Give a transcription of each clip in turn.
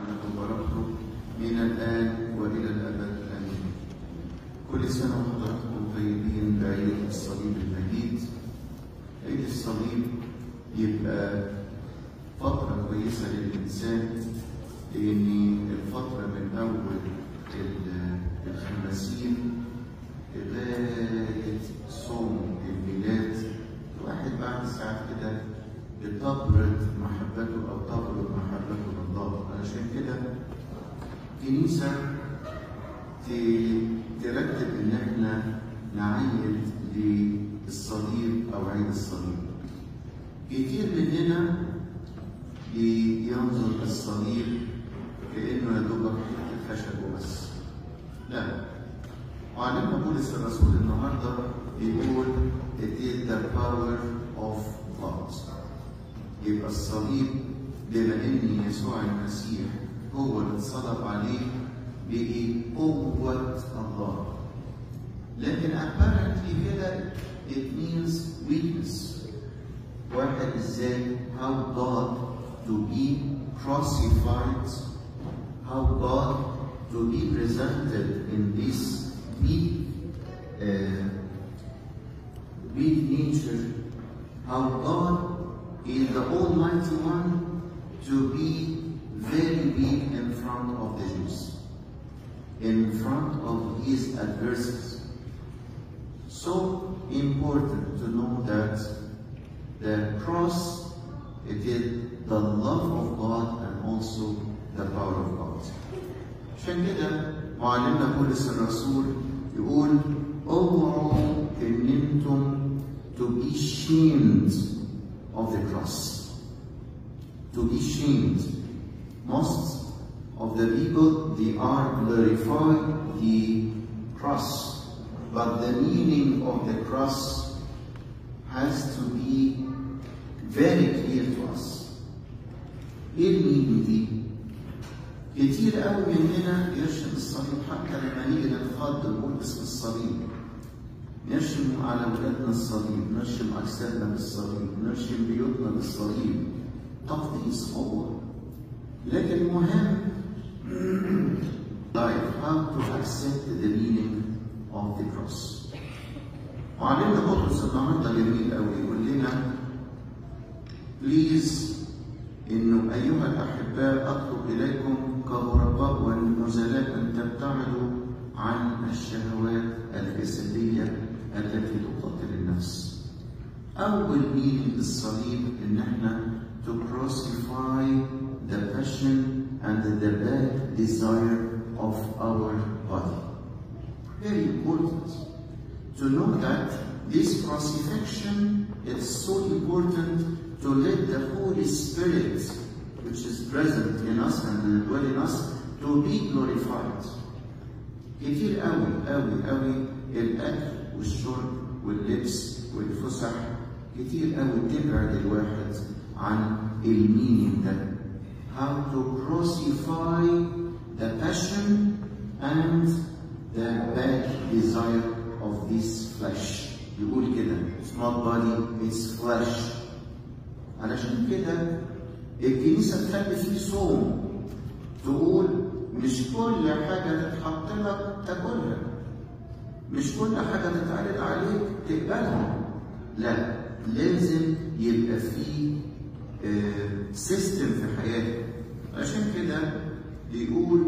وبركاته من الآن وإلى الأبد آمين. كل سنة وحضراتكم طيبين بعيد الصليب المجيد. عيد الصليب يبقى فترة كويسة للإنسان، لأن الفترة من أول الخمسين لغاية صوم الميلاد الواحد بعد ساعات كده بتبرد محبته أو تبرد محبته لله. علشان كده الكنيسة ترتب إن احنا نعيد للصليب أو عيد الصليب. كتير مننا بينظر للصليب كأنه يا دوبك حتة خشب وبس. لا، وعلمنا بولس الرسول النهارده بيقول it is the power of God. يبقى الصليب بما ان يسوع المسيح هو اللي اتصلب عليه بقي قوة الله. لكن apparently كده it means weakness. واحد ازاي how God to be crucified, how God to be presented in this weak nature, how God is the Almighty One to be very weak in front of the Jews, in front of his adversaries. So important to know that the cross, it is the love of God and also the power of God. عشان كده معلمنا بولس الرسول يقول اوعوا ان انتم to be shamed of the cross. To be shamed. Most of the people, they are glorifying the cross, but the meaning of the cross has to be very clear to us. ايه المينينج دي؟ كتير قوي مننا يرشم الصليب، حتى لما نيجي نتخض نقول اسم الصليب. نرشم على ولادنا الصليب، نرشم أجسادنا بالصليب، نرشم بيوتنا بالصليب. تقديس هو. لكن مهم like how to accept the meaning of the cross. وعلمنا بطرس النهارده جميل قوي يقول لنا بليز إنه أيها الأحباء أطلب إليكم كغرباء ونزلاء أن تبتعدوا عن الشهوات الجسدية التي تقتل النفس. أول مينينج للصليب إن إحنا to crucify the passion and the bad desire of our body. Very important to know that this crucifixion is so important to let the Holy Spirit, which is present in us and dwell in us, to be glorified. كتير قوي قوي قوي الأكل والشرب واللبس والفسح كتير قوي تبعد الواحد عن المينينج ده. How to crucify the passion and the bad desire of this flesh. يقول كده it's not body, it's flesh. علشان كده الكنيسة تخلي فيه صوم، تقول مش كل حاجة تتحط لك تاكلها، مش كل حاجة تتعرض عليك تقبلها، لا، لازم يبقى فيه سيستم في حياتك. عشان كده بيقول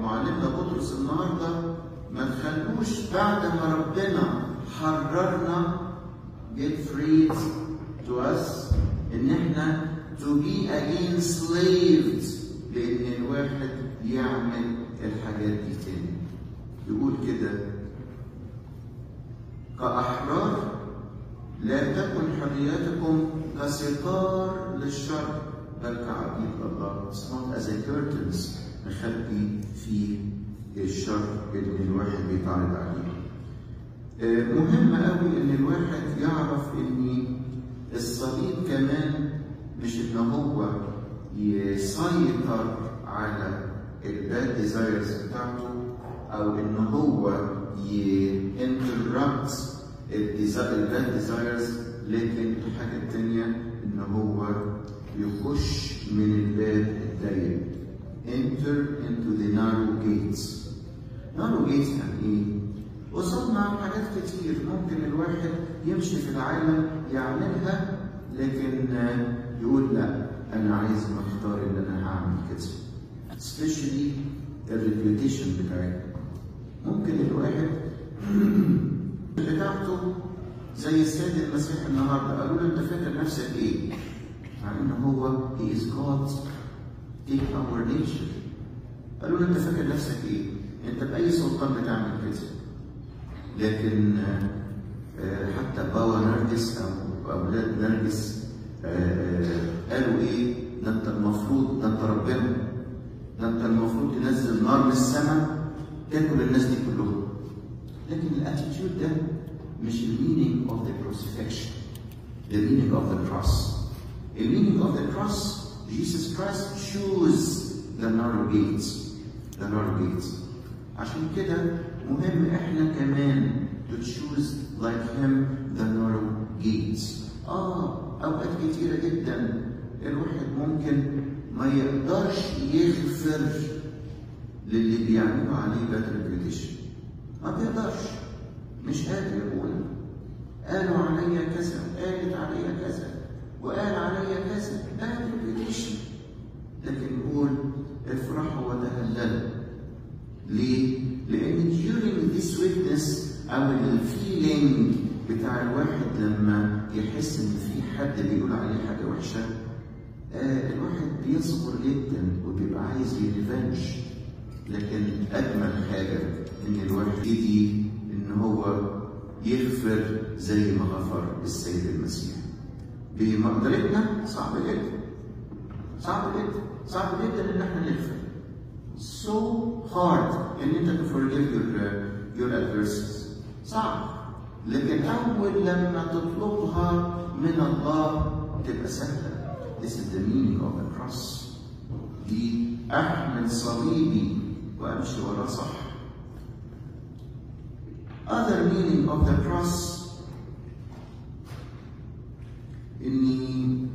معلمنا بطرس النهارده ما تخلوش بعد ما ربنا حررنا get freed to us ان احنا to be again slaves، لان الواحد يعمل الحاجات دي تاني. يقول كده كأحرار لا تكن حرياتكم كستار للشر بل كعبيد الله. It's not as a curtains نخبي في الشر اللي الواحد بيتعرض عليه. مهم قوي ان الواحد يعرف ان الصليب كمان مش ان هو يسيطر على الباد ديزايرز بتاعته او ان هو يinterrupt الباد ديزايرز، لكن الحاجه الثانيه ان هو يخش من الباب الضيق. enter into the narrow gates. narrow gates يعني ايه؟ وصلنا حاجات كتير ممكن الواحد يمشي في العالم يعملها، لكن يقول لا انا عايز اختار ان انا هعمل كده. especially الريبيوتيشن بتاعتنا. ممكن الواحد بتاعته زي السيد المسيح النهارده قالوا له انت فاكر نفسك ايه؟ مع ان هو he is God take our nature. قالوا له انت فاكر نفسك ايه؟ انت باي سلطان بتعمل كده؟ لكن حتى بابا نرجس او اولاد نرجس قالوا ايه؟ ده انت المفروض، ده انت ربنا، ده انت المفروض تنزل نار من السماء تاكل الناس دي كلهم. لكن الاتيتيود ده مش المينينج اوف ذا crucifixion. The meaning of the cross. The meaning of the cross, Jesus Christ chose the narrow gates. The narrow gates. عشان كده مهم احنا كمان to choose like him the narrow gates. اوقات كتيرة جدا الواحد ممكن ما يقدرش يغفر للي بيعملوا عليه bad reputation. ما بيقدرش، مش قادر يقول قالوا عليا كذا، قالت عليا كذا، وقال عليا كذا، bad reputation. لكن يقول افرحوا وتهللوا. ليه؟ لأن during this witness أو الفيلينج بتاع الواحد لما يحس إن في حد بيقول عليه حاجة وحشة، الواحد بيصبر جدا وبيبقى عايز يريفنج. لكن أجمل حاجة إن الواحد يجي إن هو يغفر زي ما غفر السيد المسيح. بمقدرتنا صعب جدا، صعب جدا، صعب جدا إن احنا نغفر. So hard إن أنت to forgive your adversaries. صعب. لكن أول لما تطلبها من الله تبقى سهلة. This is the meaning of the cross. دي أحمل صليبي وأمشي وراه صح. Other meaning of the cross إني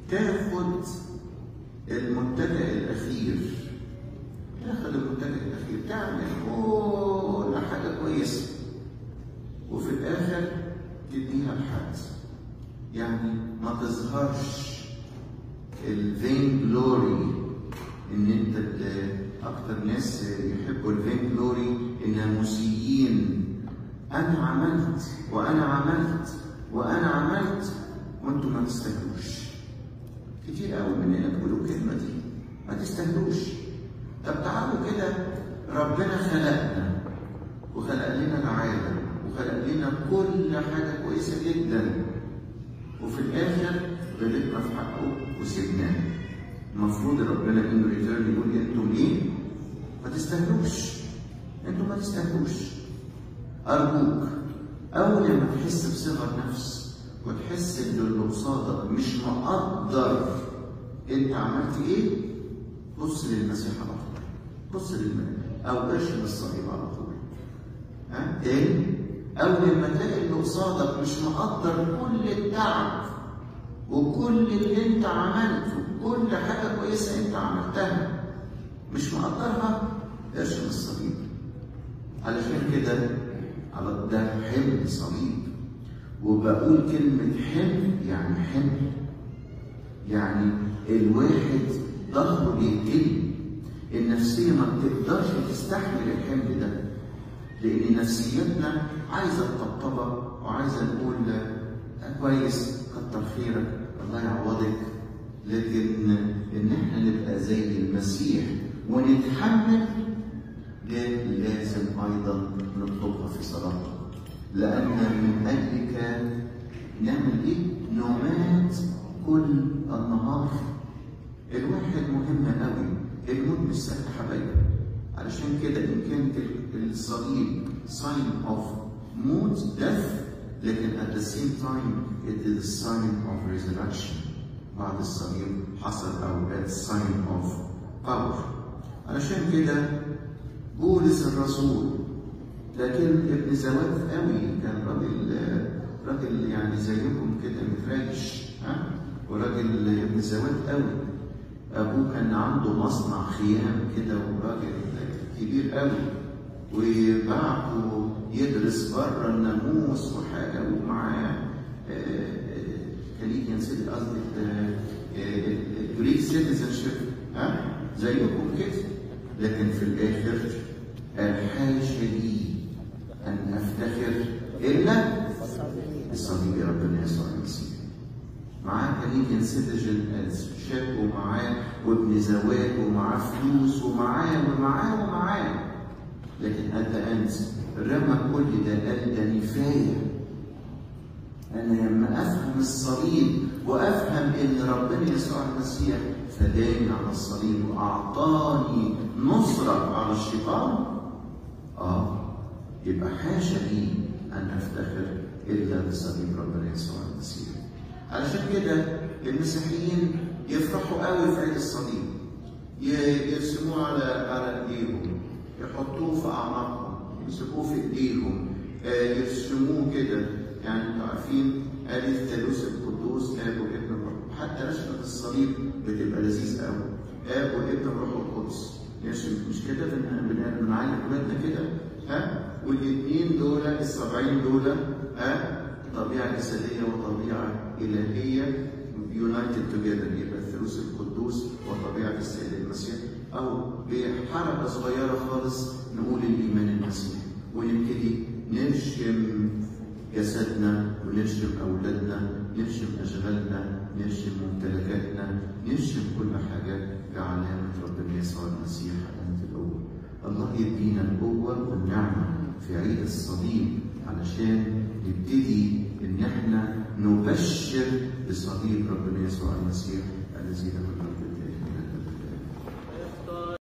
تاخد المنتجع الأخير. تاخد المنتجع الأخير، تعمل كل حاجة كويسة وفي الآخر تديها لحد. يعني ما تظهرش الفين جلوري. إن أنت أكتر ناس يحبوا الفين جلوري الناموسيين. أنا عملت وأنا عملت وأنا عملت وأنتم ما تستاهلوش. كتير قوي مننا بيقولوا الكلمة دي، ما تستاهلوش. طب تعالوا كده، ربنا خلقنا وخلق لنا العالم وخلق لنا كل حاجة كويسة جدا، وفي الآخر غلطنا في حقه وسيبناه. المفروض ربنا إنه ريتيرن يقول أنتم إيه؟ ما تستاهلوش. أنتم ما تستاهلوش. أرجوك أول ما تحس بصغر نفس وتحس إن اللي قصادك مش مقدر أنت عملت إيه، بص للمسيح على طول. بص للمسيح أو ارشد الصليب على طول. تاني، أول ما تلاقي اللي قصادك مش مقدر كل التعب وكل اللي أنت عملته، كل حاجة كويسة أنت عملتها مش مقدرها، ارشد الصليب. علشان كده على ده حمل صليب. وبقول كلمة حمل يعني حمل، يعني الواحد ظهره بيتقل. النفسية ما بتقدرش تستحمل الحمل ده، لأن نفسيتنا عايزة الطبطبة وعايزة نقول كويس كتر خيرك الله يعوضك. لكن إن احنا نبقى زي المسيح ونتحمل ده لازم أيضا نطلبها في صلاتنا. لأن من أجلك نعمل إيه؟ نمات كل النهار. الواحد مهم قوي، الموت مش سهل حبايبي. علشان كده إن كانت الصليب sign of موت death، لكن at the same time it is a sign of resurrection. بعد الصليب حصل أوقات sign of power. علشان كده بولس الرسول لكن ابن زوات قوي، كان راجل يعني زيكم كده متريش، وراجل ابن زوات قوي. ابوه كان عنده مصنع خيام كده، وراجل كبير قوي، وبعته يدرس بره الناموس وحاجه، ومعاه كلينيان سيتي، قصدي الجريك سيتيزنشيب، زيكم كده. لكن في الاخر قال حاشا لي ان افتخر الا بصليب ربنا يسوع المسيح. معاه كلينيان سيتيزنشيب، ومعاه وابن زواج، ومعاه فلوس، ومعاه لكن أنت رمى كل ده، قال ده نفاية. أنا لما أفهم الصليب وأفهم إن ربنا يسوع المسيح فداني على الصليب وأعطاني نصرة على الشيطان، يبقى حاشا لي أن أفتخر إلا بصليب ربنا يسوع المسيح. علشان كده المسيحيين يفرحوا قوي في عيد الصليب، يرسموه على ايديهم، يحطوه في اعناقهم، يمسكوه في ايديهم، يرسموه كده. يعني انتوا عارفين آلة الثالوث القدوس، اب وابن وروح. حتى رسمة الصليب بتبقى لذيذ قوي، اب وابن وروح القدس. مش كده بنعلم ولادنا كده؟ والاثنين دول ال70 دول طبيعة جسدية وطبيعة إلهية يونايتد توجذر، يبقى الثالوث القدوس وطبيعة السيد المسيح. أو بحركة صغيرة خالص نقول الإيمان المسيحي، ونبتدي نرشم جسدنا، ونرشم أولادنا، نرشم أشغالنا، نرشم ممتلكاتنا، نرشم كل حاجة بعلامة ربنا يسوع المسيح علامة القوة. الله يدينا القوة والنعمة في عيد الصليب علشان نبتدي إن احنا نبشر بصليب ربنا يسوع المسيح الذي له المجد.